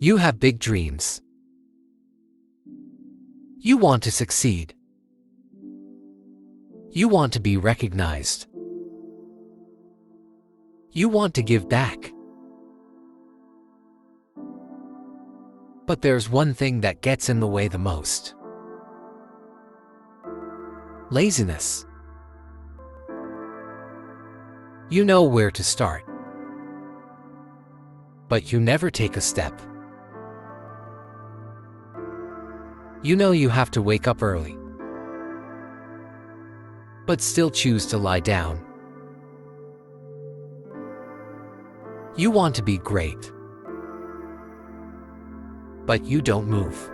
You have big dreams. You want to succeed. You want to be recognized. You want to give back. But there's one thing that gets in the way the most. Laziness. You know where to start, but you never take a step. You know you have to wake up early, but still choose to lie down. You want to be great, but you don't move.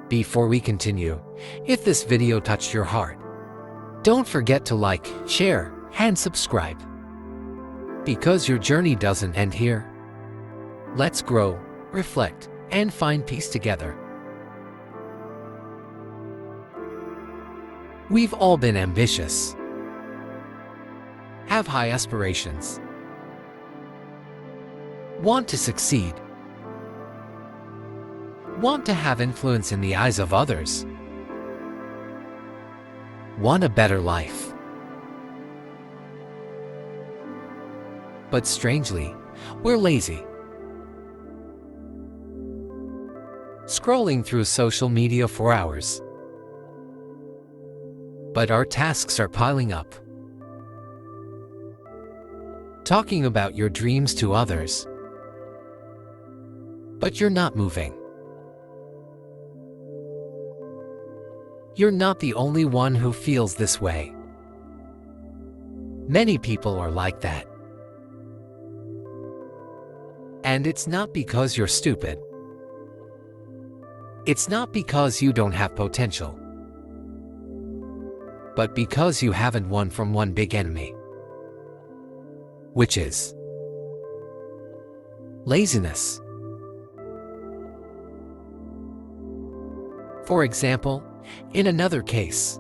Before we continue, if this video touched your heart, don't forget to like, share, and subscribe. Because your journey doesn't end here. Let's grow, reflect, and find peace together. We've all been ambitious, have high aspirations, want to succeed, want to have influence in the eyes of others, want a better life. But strangely, we're lazy. Scrolling through social media for hours. But our tasks are piling up. Talking about your dreams to others. But you're not moving. You're not the only one who feels this way. Many people are like that. And it's not because you're stupid. It's not because you don't have potential. But because you haven't won from one big enemy. Which is laziness. For example, in another case,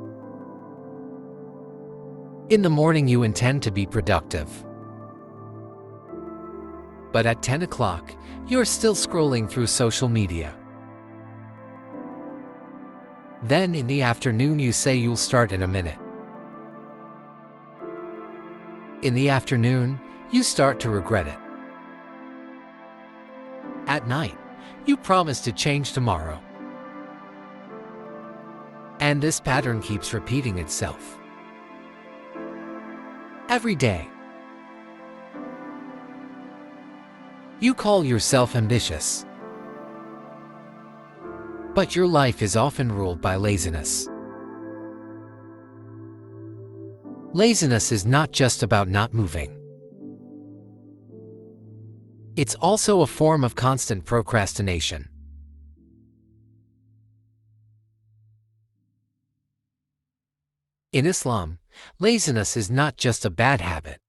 in the morning you intend to be productive. But at 10 o'clock, you're still scrolling through social media. Then in the afternoon you say you'll start in a minute. In the afternoon, you start to regret it. At night, you promise to change tomorrow. And this pattern keeps repeating itself. Every day. You call yourself ambitious. But your life is often ruled by laziness. Laziness is not just about not moving. It's also a form of constant procrastination. In Islam, laziness is not just a bad habit.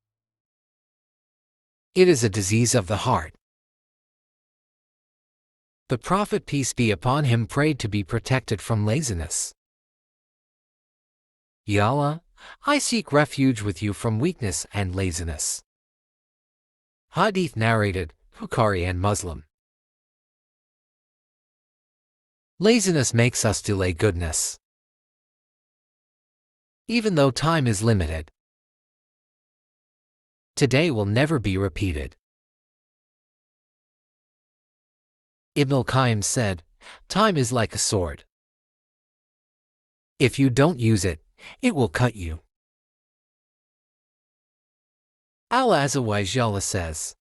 It is a disease of the heart. The Prophet, peace be upon him, prayed to be protected from laziness. Ya Allah, I seek refuge with you from weakness and laziness. Hadith narrated, Bukhari and Muslim. Laziness makes us delay goodness. Even though time is limited. Today will never be repeated. Ibn al-Qayyim said, time is like a sword. If you don't use it, it will cut you. Allah Azza wa Jalla says,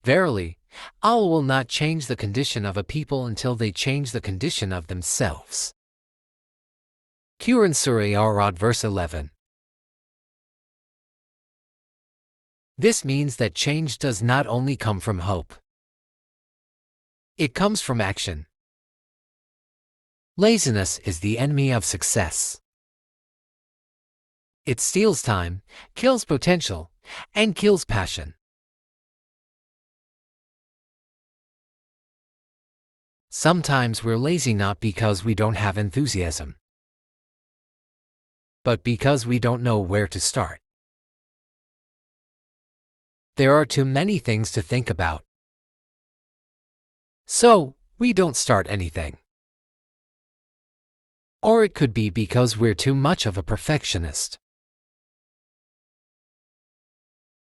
verily, Allah will not change the condition of a people until they change the condition of themselves. Quran Surah Al-Ra'd verse 11. This means that change does not only come from hope. It comes from action. Laziness is the enemy of success. It steals time, kills potential, and kills passion. Sometimes we're lazy not because we don't have enthusiasm, but because we don't know where to start. there are too many things to think about. So, we don't start anything. Or it could be because we're too much of a perfectionist.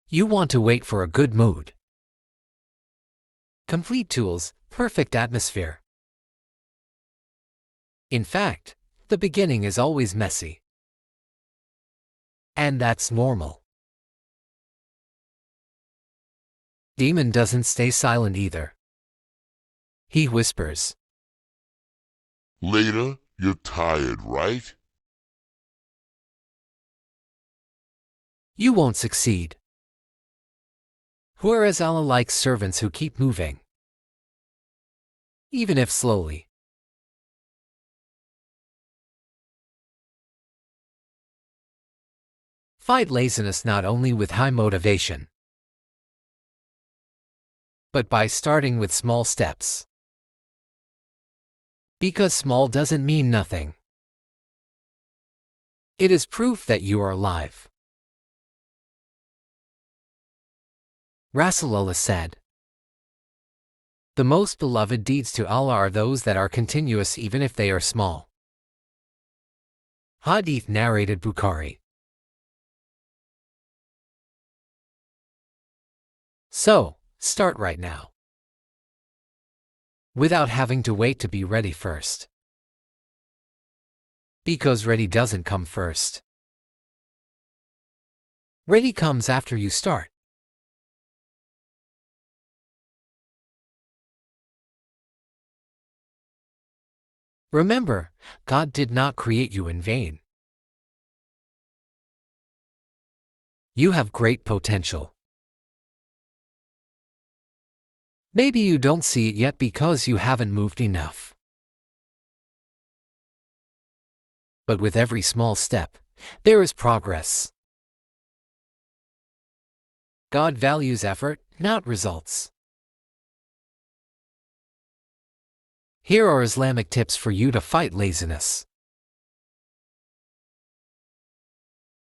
You want to wait for a good mood. Complete tools, perfect atmosphere. In fact, the beginning is always messy. And that's normal. Demon doesn't stay silent either. He whispers. Later, you're tired, right? You won't succeed. Whereas Allah likes servants who keep moving. Even if slowly. Fight laziness not only with high motivation, but by starting with small steps. Because small doesn't mean nothing. It is proof that you are alive. Rasulullah said, "The most beloved deeds to Allah are those that are continuous even if they are small." Hadith narrated Bukhari. So, start right now. Without having to wait to be ready first. Because ready doesn't come first. Ready comes after you start. Remember, God did not create you in vain. You have great potential. Maybe you don't see it yet because you haven't moved enough. But with every small step, there is progress. God values effort, not results. Here are Islamic tips for you to fight laziness.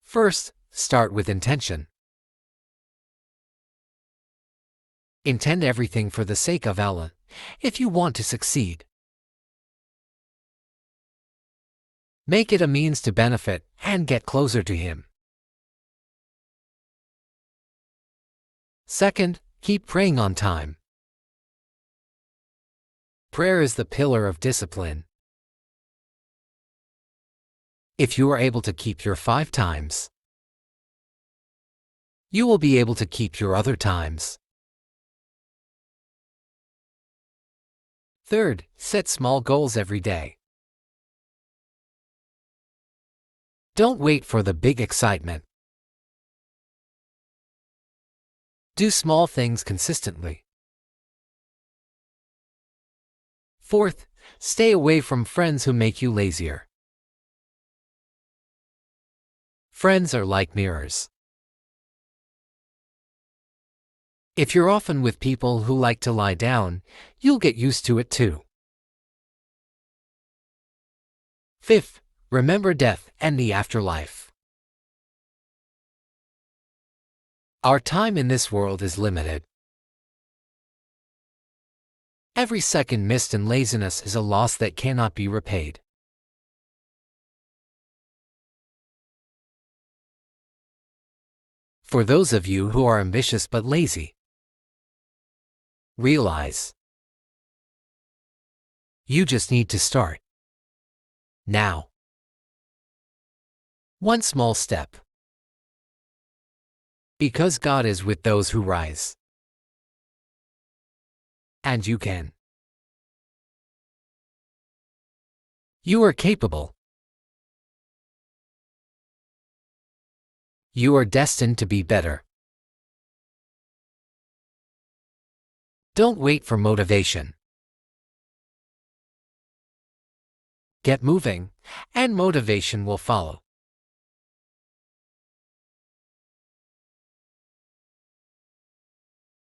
First, start with intention. Intend everything for the sake of Allah, if you want to succeed. Make it a means to benefit and get closer to Him. Second, keep praying on time. Prayer is the pillar of discipline. If you are able to keep your 5 times, you will be able to keep your other times. Third, set small goals every day. Don't wait for the big excitement. Do small things consistently. Fourth, stay away from friends who make you lazier. Friends are like mirrors. If you're often with people who like to lie down, you'll get used to it too. Fifth, remember death and the afterlife. Our time in this world is limited. Every second missed in laziness is a loss that cannot be repaid. For those of you who are ambitious but lazy, realize you just need to start now. One small step. Because God is with those who rise. And you can. You are capable. You are destined to be better. Don't wait for motivation. Get moving, and motivation will follow.